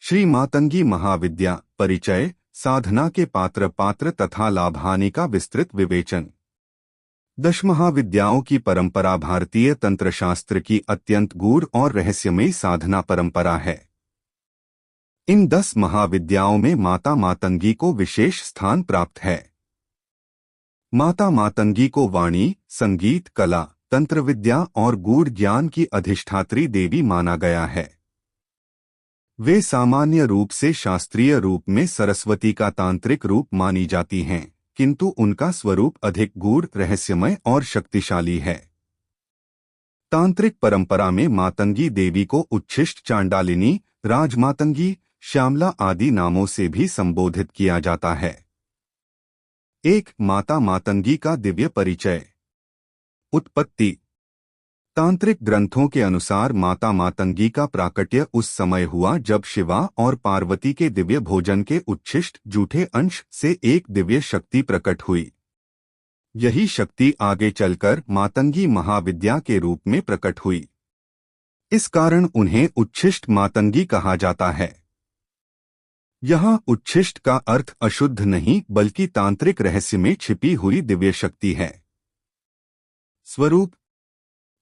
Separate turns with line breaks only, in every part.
श्री मातंगी महाविद्या परिचय, साधना के पात्र तथा लाभहानि का विस्तृत विवेचन। 10 महाविद्याओं की परंपरा भारतीय तंत्रशास्त्र की अत्यंत गूढ़ और रहस्यमयी साधना परंपरा है। इन 10 महाविद्याओं में माता मातंगी को विशेष स्थान प्राप्त है। माता मातंगी को वाणी, संगीत, कला, तंत्र विद्या और गूढ़ ज्ञान की अधिष्ठात्री देवी माना गया है। वे सामान्य रूप से शास्त्रीय रूप में सरस्वती का तांत्रिक रूप मानी जाती हैं, किंतु उनका स्वरूप अधिक गूढ़, रहस्यमय और शक्तिशाली है। तांत्रिक परंपरा में मातंगी देवी को उच्छिष्ट चांडालिनी, राजमातंगी, श्यामला आदि नामों से भी संबोधित किया जाता है। 1. माता मातंगी का दिव्य परिचय। उत्पत्ति। तांत्रिक ग्रंथों के अनुसार माता मातंगी का प्राकट्य उस समय हुआ जब शिवा और पार्वती के दिव्य भोजन के उच्छिष्ट जूठे अंश से एक दिव्य शक्ति प्रकट हुई। यही शक्ति आगे चलकर मातंगी महाविद्या के रूप में प्रकट हुई। इस कारण उन्हें उच्छिष्ट मातंगी कहा जाता है। यहाँ उच्छिष्ट का अर्थ अशुद्ध नहीं बल्कि तांत्रिक रहस्य में छिपी हुई दिव्य शक्ति है। स्वरूप।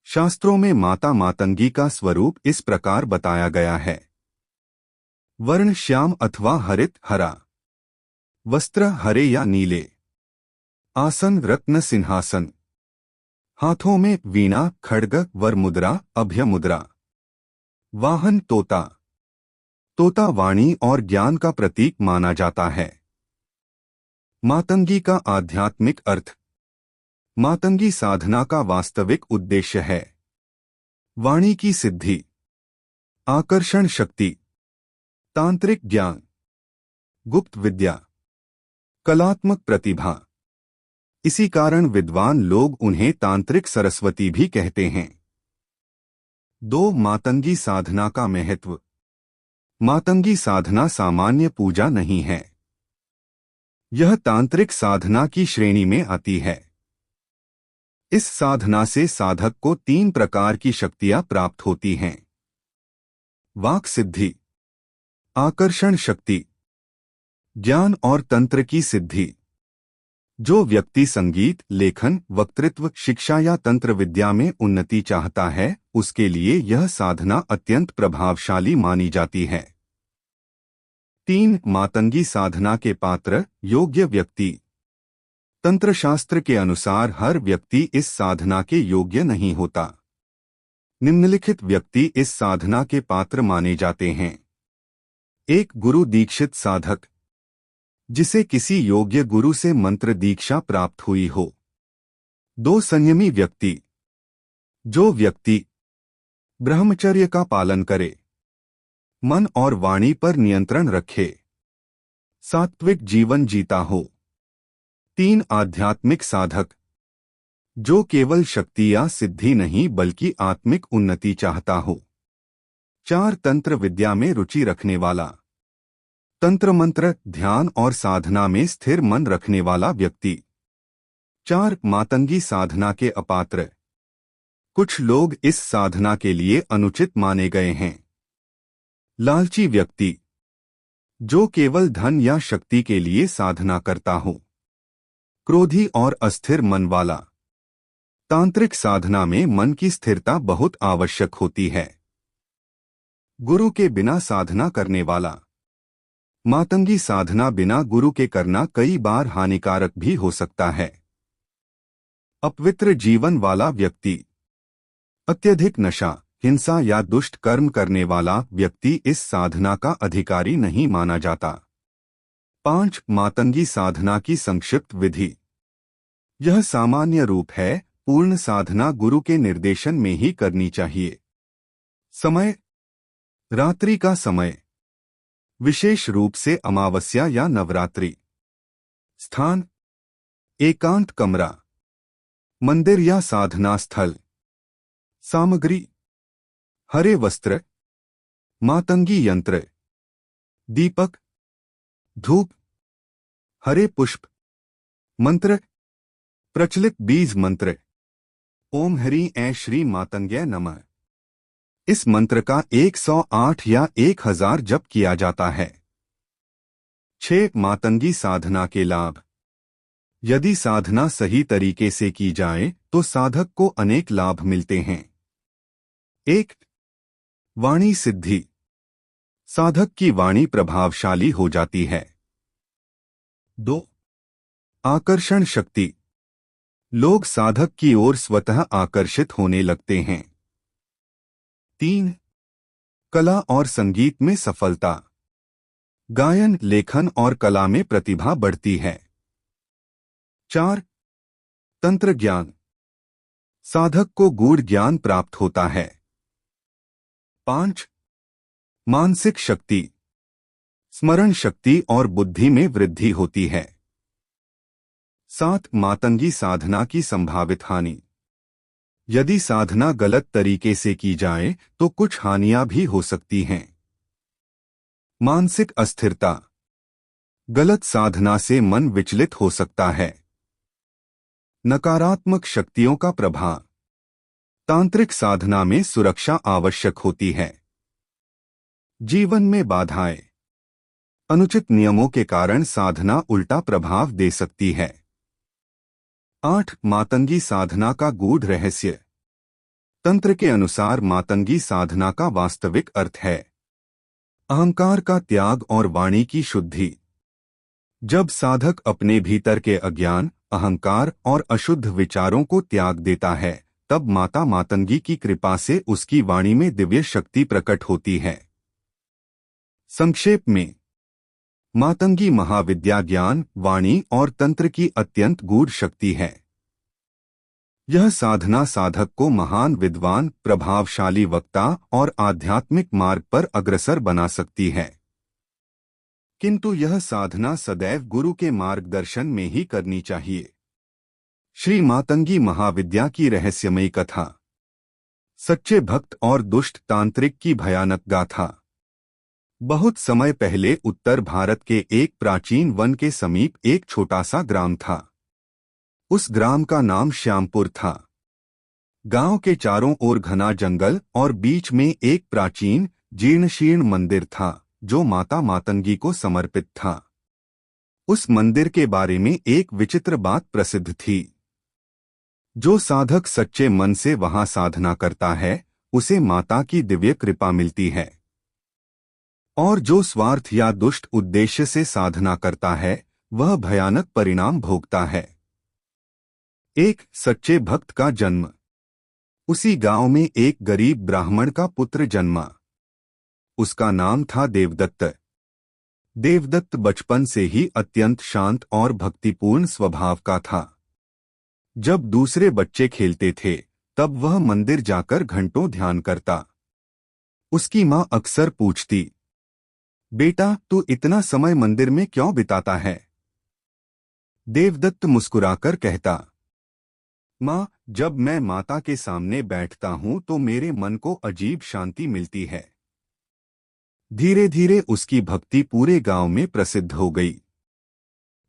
शास्त्रों में माता मातंगी का स्वरूप इस प्रकार बताया गया है। वर्ण श्याम अथवा हरित, हरा। वस्त्र हरे या नीले। आसन रत्न सिंहासन। हाथों में वीणा, खड्ग, वर मुद्रा, अभय मुद्रा। वाहन तोता। तोता वाणी और ज्ञान का प्रतीक माना जाता है। मातंगी का आध्यात्मिक अर्थ। मातंगी साधना का वास्तविक उद्देश्य है वाणी की सिद्धि, आकर्षण शक्ति, तांत्रिक ज्ञान, गुप्त विद्या, कलात्मक प्रतिभा। इसी कारण विद्वान लोग उन्हें तांत्रिक सरस्वती भी कहते हैं। 2. मातंगी साधना का महत्व। मातंगी साधना सामान्य पूजा नहीं है। यह तांत्रिक साधना की श्रेणी में आती है। इस साधना से साधक को 3 प्रकार की शक्तियां प्राप्त होती हैं। वाक् सिद्धि, आकर्षण शक्ति, ज्ञान और तंत्र की सिद्धि। जो व्यक्ति संगीत, लेखन, वक्तृत्व, शिक्षा या तंत्र विद्या में उन्नति चाहता है, उसके लिए यह साधना अत्यंत प्रभावशाली मानी जाती है। 3. मातंगी साधना के पात्र, योग्य व्यक्ति। तंत्रशास्त्र के अनुसार हर व्यक्ति इस साधना के योग्य नहीं होता। निम्नलिखित व्यक्ति इस साधना के पात्र माने जाते हैं। 1. गुरु दीक्षित साधक, जिसे किसी योग्य गुरु से मंत्र दीक्षा प्राप्त हुई हो। 2. संयमी व्यक्ति, जो व्यक्ति ब्रह्मचर्य का पालन करे, मन और वाणी पर नियंत्रण रखे, सात्विक जीवन जीता हो। 3. आध्यात्मिक साधक, जो केवल शक्ति या सिद्धि नहीं बल्कि आत्मिक उन्नति चाहता हो। 4. तंत्र विद्या में रुचि रखने वाला, तंत्र मंत्र, ध्यान और साधना में स्थिर मन रखने वाला व्यक्ति। 4. मातंगी साधना के अपात्र, कुछ लोग इस साधना के लिए अनुचित माने गए हैं। लालची व्यक्ति, जो केवल धन या शक्ति के लिए साधना करता हो। क्रोधी और अस्थिर मन वाला, तांत्रिक साधना में मन की स्थिरता बहुत आवश्यक होती है। गुरु के बिना साधना करने वाला, मातंगी साधना बिना गुरु के करना कई बार हानिकारक भी हो सकता है। अपवित्र जीवन वाला व्यक्ति, अत्यधिक नशा, हिंसा या दुष्ट कर्म करने वाला व्यक्ति इस साधना का अधिकारी नहीं माना जाता। 5. मातंगी साधना की संक्षिप्त विधि। यह सामान्य रूप है, पूर्ण साधना गुरु के निर्देशन में ही करनी चाहिए। समय, रात्रि का समय, विशेष रूप से अमावस्या या नवरात्रि। स्थान, एकांत कमरा, मंदिर या साधना स्थल। सामग्री, हरे वस्त्र, मातंगी यंत्र, दीपक, धूप, हरे पुष्प, मंत्र, प्रचलित बीज मंत्र। ओम ह्रीं ऐं श्री मातंग्यै नमः। इस मंत्र का 108 या 1000 जप किया जाता है। 6 मातंगी साधना के लाभ। यदि साधना सही तरीके से की जाए तो साधक को अनेक लाभ मिलते हैं। 1. वाणी सिद्धि। साधक की वाणी प्रभावशाली हो जाती है। 2. आकर्षण शक्ति। लोग साधक की ओर स्वतः आकर्षित होने लगते हैं। 3. कला और संगीत में सफलता। गायन, लेखन और कला में प्रतिभा बढ़ती है। 4. तंत्र ज्ञान। साधक को गूढ़ ज्ञान प्राप्त होता है। 5. मानसिक शक्ति। स्मरण शक्ति और बुद्धि में वृद्धि होती है। 7. मातंगी साधना की संभावित हानि। यदि साधना गलत तरीके से की जाए तो कुछ हानियां भी हो सकती हैं। मानसिक अस्थिरता। गलत साधना से मन विचलित हो सकता है। नकारात्मक शक्तियों का प्रभाव। तांत्रिक साधना में सुरक्षा आवश्यक होती है। जीवन में बाधाएं। अनुचित नियमों के कारण साधना उल्टा प्रभाव दे सकती है। 8. मातंगी साधना का गूढ़ रहस्य। तंत्र के अनुसार मातंगी साधना का वास्तविक अर्थ है अहंकार का त्याग और वाणी की शुद्धि। जब साधक अपने भीतर के अज्ञान, अहंकार और अशुद्ध विचारों को त्याग देता है, तब माता मातंगी की कृपा से उसकी वाणी में दिव्य शक्ति प्रकट होती है। संक्षेप में, मातंगी महाविद्या ज्ञान, वाणी और तंत्र की अत्यंत गूढ़ शक्ति है। यह साधना साधक को महान विद्वान, प्रभावशाली वक्ता और आध्यात्मिक मार्ग पर अग्रसर बना सकती है। किंतु यह साधना सदैव गुरु के मार्गदर्शन में ही करनी चाहिए। श्री मातंगी महाविद्या की रहस्यमयी कथा। सच्चे भक्त और दुष्ट तांत्रिक की भयानक गाथा। बहुत समय पहले उत्तर भारत के एक प्राचीन वन के समीप एक छोटा सा ग्राम था। उस ग्राम का नाम श्यामपुर था। गांव के चारों ओर घना जंगल और बीच में एक प्राचीन जीर्ण-शीर्ण मंदिर था जो माता मातंगी को समर्पित था। उस मंदिर के बारे में एक विचित्र बात प्रसिद्ध थी। जो साधक सच्चे मन से वहां साधना करता है उसे माता की दिव्य कृपा मिलती है, और जो स्वार्थ या दुष्ट उद्देश्य से साधना करता है वह भयानक परिणाम भोगता है। एक सच्चे भक्त का जन्म। उसी गांव में एक गरीब ब्राह्मण का पुत्र जन्मा। उसका नाम था देवदत्त। देवदत्त बचपन से ही अत्यंत शांत और भक्तिपूर्ण स्वभाव का था। जब दूसरे बच्चे खेलते थे तब वह मंदिर जाकर घंटों ध्यान करता। उसकी माँ अक्सर पूछती, बेटा तू इतना समय मंदिर में क्यों बिताता है? देवदत्त मुस्कुराकर कहता, माँ, जब मैं माता के सामने बैठता हूँ तो मेरे मन को अजीब शांति मिलती है। धीरे धीरे उसकी भक्ति पूरे गांव में प्रसिद्ध हो गई।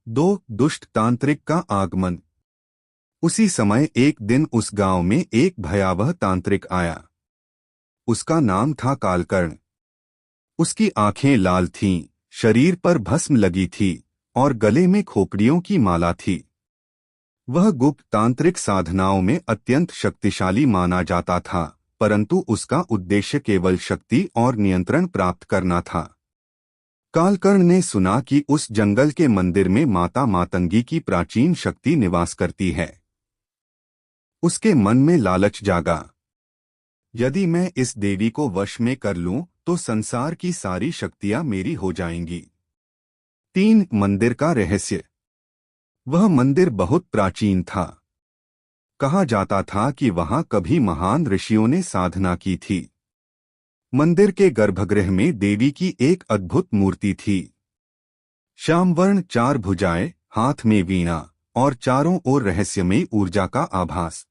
2. दुष्ट तांत्रिक का आगमन। उसी समय एक दिन उस गांव में एक भयावह तांत्रिक आया। उसका नाम था कालकर्ण। उसकी आंखें लाल थीं, शरीर पर भस्म लगी थी और गले में खोपड़ियों की माला थी। वह गुप्त तांत्रिक साधनाओं में अत्यंत शक्तिशाली माना जाता था, परंतु उसका उद्देश्य केवल शक्ति और नियंत्रण प्राप्त करना था। कालकर्ण ने सुना कि उस जंगल के मंदिर में माता मातंगी की प्राचीन शक्ति निवास करती है। उसके मन में लालच जागा। यदि मैं इस देवी को वश में कर लूं तो संसार की सारी शक्तियां मेरी हो जाएंगी। 3. मंदिर का रहस्य। वह मंदिर बहुत प्राचीन था। कहा जाता था कि वहां कभी महान ऋषियों ने साधना की थी। मंदिर के गर्भगृह में देवी की एक अद्भुत मूर्ति थी। श्यामवर्ण, 4 भुजाएं, हाथ में वीणा और चारों ओर रहस्यमयी ऊर्जा का आभास।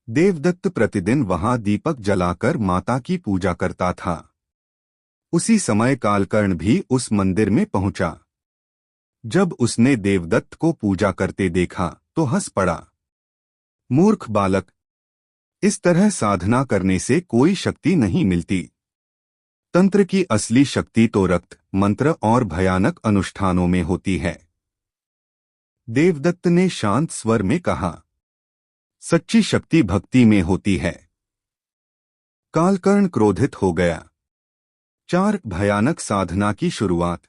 देवदत्त प्रतिदिन वहां दीपक जलाकर माता की पूजा करता था। उसी समय कालकर्ण भी उस मंदिर में पहुंचा। जब उसने देवदत्त को पूजा करते देखा तो हंस पड़ा। मूर्ख बालक, इस तरह साधना करने से कोई शक्ति नहीं मिलती। तंत्र की असली शक्ति तो रक्त, मंत्र और भयानक अनुष्ठानों में होती है। देवदत्त ने शांत स्वर में कहा, सच्ची शक्ति भक्ति में होती है। कालकर्ण क्रोधित हो गया। 4 भयानक साधना की शुरुआत।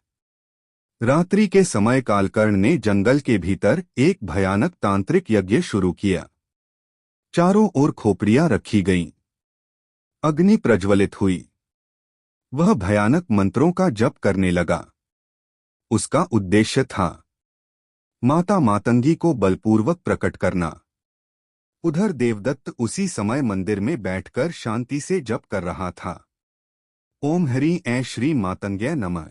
रात्रि के समय कालकर्ण ने जंगल के भीतर एक भयानक तांत्रिक यज्ञ शुरू किया। चारों ओर खोपड़ियां रखी गईं। अग्नि प्रज्वलित हुई। वह भयानक मंत्रों का जप करने लगा। उसका उद्देश्य था माता मातंगी को बलपूर्वक प्रकट करना। उधर देवदत्त उसी समय मंदिर में बैठकर शांति से जप कर रहा था। ओम हरि ऐं श्री मातंग्यै नमः।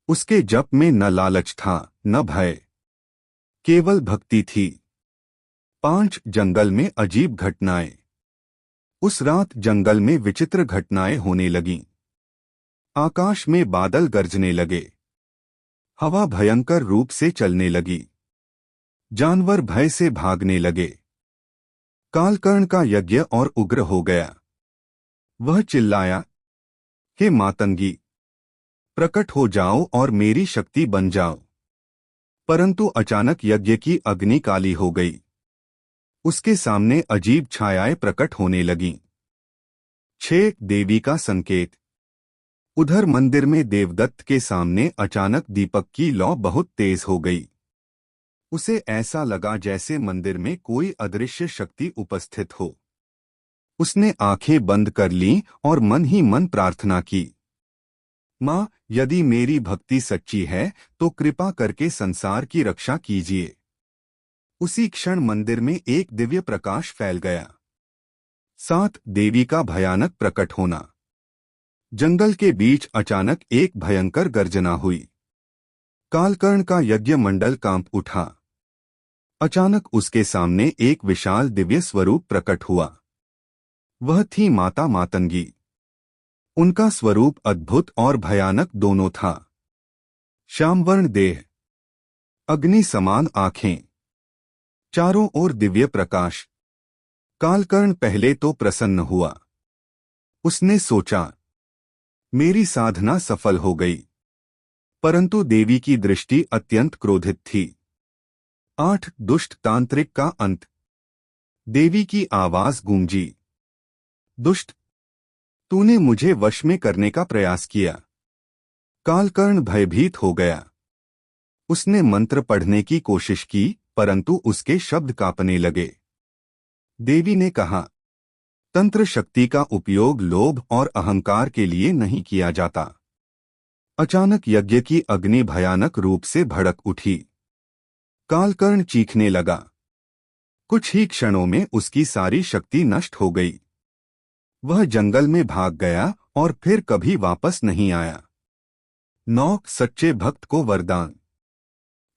उसके जप में न लालच था, न भय, केवल भक्ति थी। 5 जंगल में अजीब घटनाएं। उस रात जंगल में विचित्र घटनाएं होने लगीं। आकाश में बादल गरजने लगे। हवा भयंकर रूप से चलने लगी। जानवर भय से भागने लगे। कालकर्ण का यज्ञ और उग्र हो गया। वह चिल्लाया, हे मातंगी, प्रकट हो जाओ और मेरी शक्ति बन जाओ। परंतु अचानक यज्ञ की अग्नि काली हो गई। उसके सामने अजीब छायाएं प्रकट होने लगीं। 6 देवी का संकेत। उधर मंदिर में देवदत्त के सामने अचानक दीपक की लौ बहुत तेज हो गई। उसे ऐसा लगा जैसे मंदिर में कोई अदृश्य शक्ति उपस्थित हो। उसने आंखें बंद कर लीं और मन ही मन प्रार्थना की, माँ, यदि मेरी भक्ति सच्ची है तो कृपा करके संसार की रक्षा कीजिए। उसी क्षण मंदिर में एक दिव्य प्रकाश फैल गया। 7 देवी का भयानक प्रकट होना। जंगल के बीच अचानक एक भयंकर गर्जना हुई। कालकर्ण का यज्ञ मंडल कांप उठा। अचानक उसके सामने एक विशाल दिव्य स्वरूप प्रकट हुआ। वह थी माता मातंगी। उनका स्वरूप अद्भुत और भयानक दोनों था। श्यामवर्ण देह, अग्नि समान आंखें, चारों ओर दिव्य प्रकाश। कालकर्ण पहले तो प्रसन्न हुआ। उसने सोचा, मेरी साधना सफल हो गई। परंतु देवी की दृष्टि अत्यंत क्रोधित थी। 8 दुष्ट तांत्रिक का अंत। देवी की आवाज गूंजी, दुष्ट, तूने मुझे वश में करने का प्रयास किया। कालकर्ण भयभीत हो गया। उसने मंत्र पढ़ने की कोशिश की, परंतु उसके शब्द कांपने लगे। देवी ने कहा, तंत्र शक्ति का उपयोग लोभ और अहंकार के लिए नहीं किया जाता। अचानक यज्ञ की अग्नि भयानक रूप से भड़क उठी। कालकर्ण चीखने लगा। कुछ ही क्षणों में उसकी सारी शक्ति नष्ट हो गई। वह जंगल में भाग गया और फिर कभी वापस नहीं आया। 9 सच्चे भक्त को वरदान।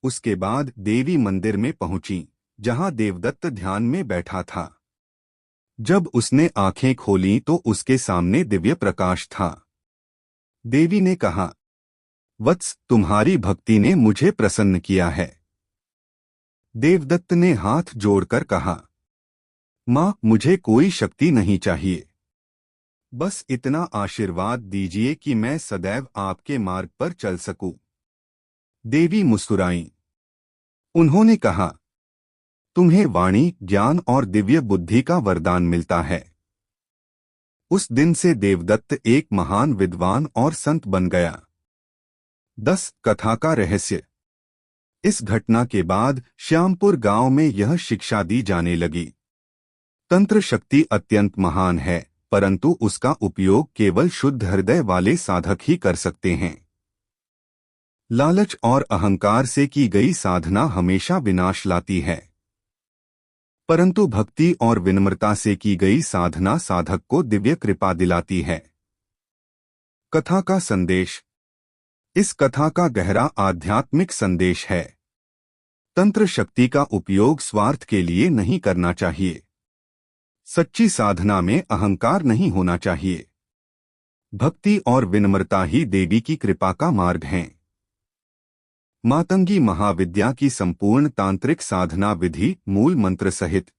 उसके बाद देवी मंदिर में पहुंची, जहां देवदत्त ध्यान में बैठा था। जब उसने आंखें खोलीं तो उसके सामने दिव्य प्रकाश था। देवी ने कहा, वत्स, तुम्हारी भक्ति ने मुझे प्रसन्न किया है। देवदत्त ने हाथ जोड़कर कहा, माँ, मुझे कोई शक्ति नहीं चाहिए। बस इतना आशीर्वाद दीजिए कि मैं सदैव आपके मार्ग पर चल सकूं। देवी मुस्कुराईं। उन्होंने कहा, तुम्हें वाणी, ज्ञान और दिव्य बुद्धि का वरदान मिलता है। उस दिन से देवदत्त एक महान विद्वान और संत बन गया। 10 कथा का रहस्य। इस घटना के बाद श्यामपुर गांव में यह शिक्षा दी जाने लगी, तंत्र शक्ति अत्यंत महान है, परंतु उसका उपयोग केवल शुद्ध हृदय वाले साधक ही कर सकते हैं। लालच और अहंकार से की गई साधना हमेशा विनाश लाती है, परंतु भक्ति और विनम्रता से की गई साधना साधक को दिव्य कृपा दिलाती है। कथा का संदेश। इस कथा का गहरा आध्यात्मिक संदेश है। तंत्र शक्ति का उपयोग स्वार्थ के लिए नहीं करना चाहिए। सच्ची साधना में अहंकार नहीं होना चाहिए। भक्ति और विनम्रता ही देवी की कृपा का मार्ग हैं। मातंगी महाविद्या की संपूर्ण तांत्रिक साधना विधि मूल मंत्र सहित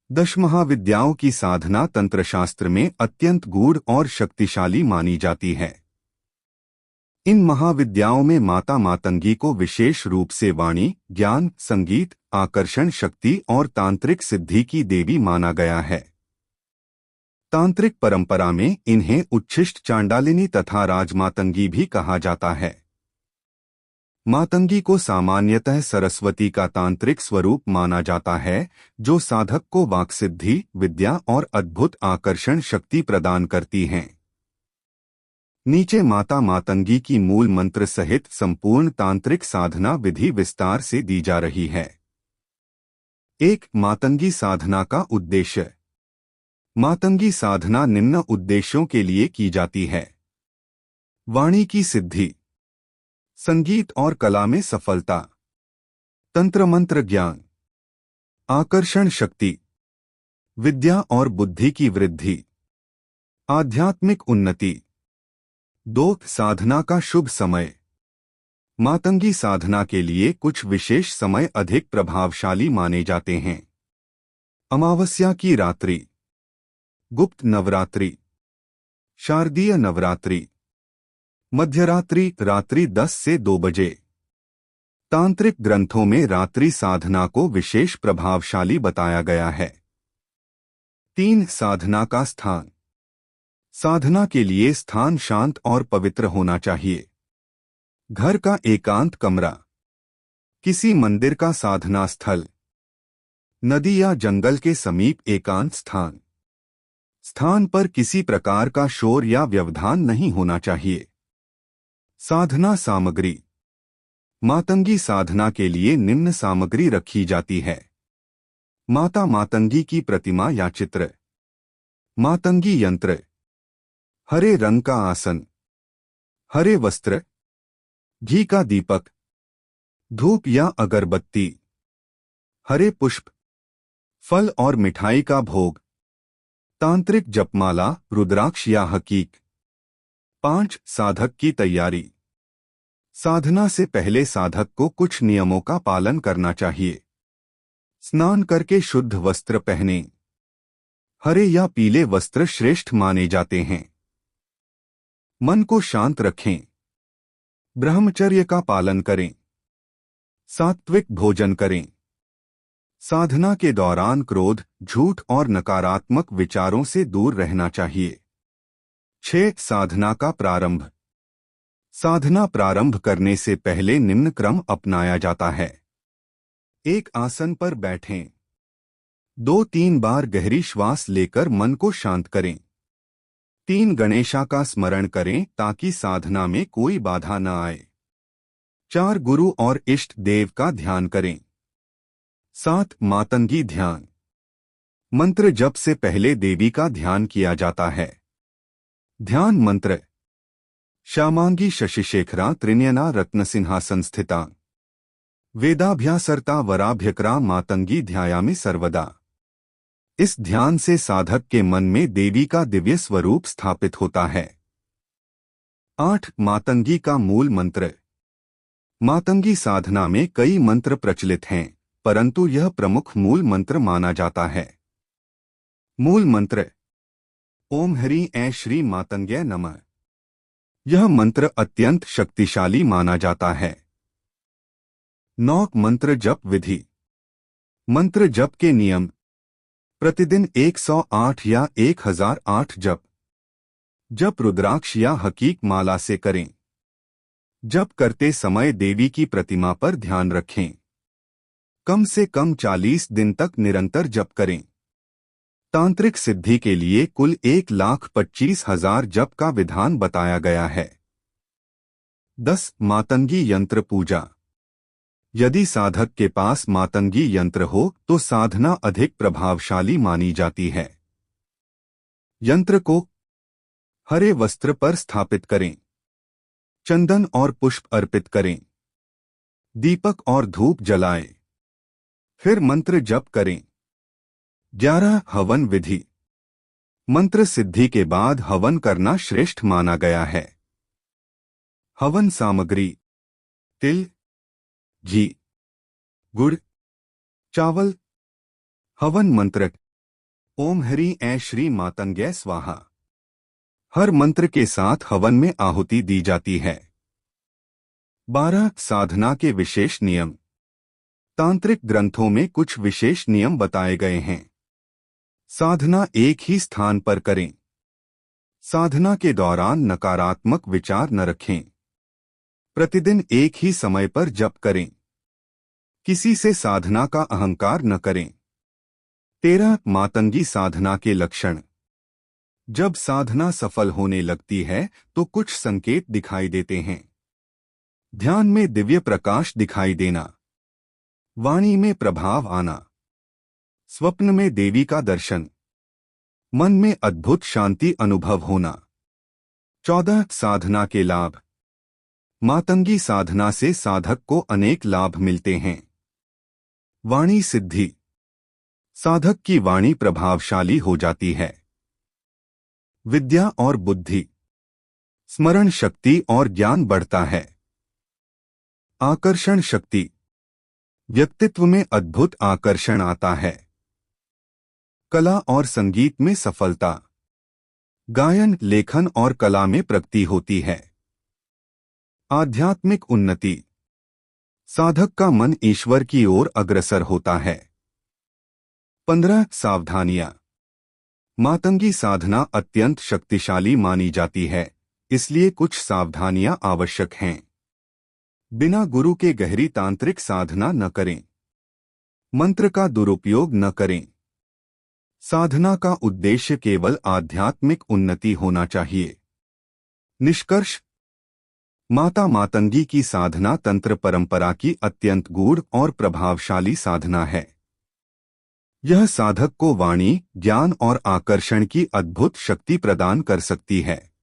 दश महाविद्याओं की साधना तंत्रशास्त्र में अत्यंत गूढ़ और शक्तिशाली मानी जाती है। इन महाविद्याओं में माता मातंगी को विशेष रूप से वाणी, ज्ञान, संगीत, आकर्षण शक्ति और तांत्रिक सिद्धि की देवी माना गया है। तांत्रिक परंपरा में इन्हें उच्छिष्ट चांडालिनी तथा राजमातंगी भी कहा जाता है। मातंगी को सामान्यतः सरस्वती का तांत्रिक स्वरूप माना जाता है, जो साधक को वाक्सिद्धि, विद्या और अद्भुत आकर्षण शक्ति प्रदान करती हैं। नीचे माता मातंगी की मूल मंत्र सहित संपूर्ण तांत्रिक साधना विधि विस्तार से दी जा रही है। 1. मातंगी साधना का उद्देश्य। मातंगी साधना निम्न उद्देश्यों के लिए की जाती है। वाणी की सिद्धि, संगीत और कला में सफलता, तंत्र मंत्र ज्ञान, आकर्षण शक्ति, विद्या और बुद्धि की वृद्धि, आध्यात्मिक उन्नति। 2. साधना का शुभ समय। मातंगी साधना के लिए कुछ विशेष समय अधिक प्रभावशाली माने जाते हैं। अमावस्या की रात्रि, गुप्त नवरात्रि, शारदीय नवरात्रि, मध्यरात्रि रात्रि 10 से 2 बजे। तांत्रिक ग्रंथों में रात्रि साधना को विशेष प्रभावशाली बताया गया है। 3. साधना का स्थान। साधना के लिए स्थान शांत और पवित्र होना चाहिए। घर का एकांत कमरा, किसी मंदिर का साधना स्थल, नदी या जंगल के समीप एकांत स्थान। स्थान पर किसी प्रकार का शोर या व्यवधान नहीं होना चाहिए। साधना सामग्री। मातंगी साधना के लिए निम्न सामग्री रखी जाती है। माता मातंगी की प्रतिमा या चित्र, मातंगी यंत्र, हरे रंग का आसन, हरे वस्त्र, घी का दीपक, धूप या अगरबत्ती, हरे पुष्प, फल और मिठाई का भोग, तांत्रिक जपमाला, रुद्राक्ष या हकीक। 5. साधक की तैयारी। साधना से पहले साधक को कुछ नियमों का पालन करना चाहिए। स्नान करके शुद्ध वस्त्र पहनें। हरे या पीले वस्त्र श्रेष्ठ माने जाते हैं। मन को शांत रखें। ब्रह्मचर्य का पालन करें। सात्विक भोजन करें। साधना के दौरान क्रोध, झूठ और नकारात्मक विचारों से दूर रहना चाहिए। 6. साधना का प्रारंभ। साधना प्रारंभ करने से पहले निम्न क्रम अपनाया जाता है। एक आसन पर बैठें। 2-3 बार गहरी श्वास लेकर मन को शांत करें। 3. गणेशा का स्मरण करें ताकि साधना में कोई बाधा न आए। 4. गुरु और इष्ट देव का ध्यान करें। 7. मातंगी ध्यान। मंत्र जप से पहले देवी का ध्यान किया जाता है। ध्यान मंत्र। श्यामांगी शशिशेखरा त्रिनयना रत्नसिंहासन स्थिता वेदाभ्यासर्ता वराभ्यकरा मातंगी ध्यायामि सर्वदा। इस ध्यान से साधक के मन में देवी का दिव्य स्वरूप स्थापित होता है। 8. मातंगी का मूल मंत्र। मातंगी साधना में कई मंत्र प्रचलित हैं, परंतु यह प्रमुख मूल मंत्र माना जाता है। मूल मंत्र। ओम ह्रीं ऐं श्री मातंग्यै नमः। यह मंत्र अत्यंत शक्तिशाली माना जाता है। 9. मंत्र जप विधि। मंत्र जप के नियम। प्रतिदिन 108 या 1008 जप। जप रुद्राक्ष या हकीक माला से करें। जप करते समय देवी की प्रतिमा पर ध्यान रखें। कम से कम 40 दिन तक निरंतर जप करें। तांत्रिक सिद्धि के लिए कुल 1,25,000 जप का विधान बताया गया है। 10. मातंगी यंत्र पूजा। यदि साधक के पास मातंगी यंत्र हो तो साधना अधिक प्रभावशाली मानी जाती है। यंत्र को हरे वस्त्र पर स्थापित करें। चंदन और पुष्प अर्पित करें। दीपक और धूप जलाएं। फिर मंत्र जप करें। 11. हवन विधि। मंत्र सिद्धि के बाद हवन करना श्रेष्ठ माना गया है। हवन सामग्री। तिल, घी, गुड़, चावल। हवन मंत्र। ओम हरि ऐ श्री मातंग्यै स्वाहा। हर मंत्र के साथ हवन में आहुति दी जाती है। 12 साधना के विशेष नियम। तांत्रिक ग्रंथों में कुछ विशेष नियम बताए गए हैं। साधना एक ही स्थान पर करें। साधना के दौरान नकारात्मक विचार न रखें। प्रतिदिन एक ही समय पर जप करें। किसी से साधना का अहंकार न करें। 13 मातंगी साधना के लक्षण। जब साधना सफल होने लगती है तो कुछ संकेत दिखाई देते हैं। ध्यान में दिव्य प्रकाश दिखाई देना, वाणी में प्रभाव आना, स्वप्न में देवी का दर्शन, मन में अद्भुत शांति अनुभव होना। 14 साधना के लाभ। मातंगी साधना से साधक को अनेक लाभ मिलते हैं। वाणी सिद्धि। साधक की वाणी प्रभावशाली हो जाती है। विद्या और बुद्धि। स्मरण शक्ति और ज्ञान बढ़ता है। आकर्षण शक्ति। व्यक्तित्व में अद्भुत आकर्षण आता है। कला और संगीत में सफलता। गायन, लेखन और कला में प्रगति होती है। आध्यात्मिक उन्नति। साधक का मन ईश्वर की ओर अग्रसर होता है। 15 सावधानियां। मातंगी साधना अत्यंत शक्तिशाली मानी जाती है, इसलिए कुछ सावधानियां आवश्यक हैं। बिना गुरु के गहरी तांत्रिक साधना न करें। मंत्र का दुरुपयोग न करें। साधना का उद्देश्य केवल आध्यात्मिक उन्नति होना चाहिए। निष्कर्ष। माता मातंगी की साधना तंत्र परंपरा की अत्यंत गूढ़ और प्रभावशाली साधना है। यह साधक को वाणी, ज्ञान और आकर्षण की अद्भुत शक्ति प्रदान कर सकती है।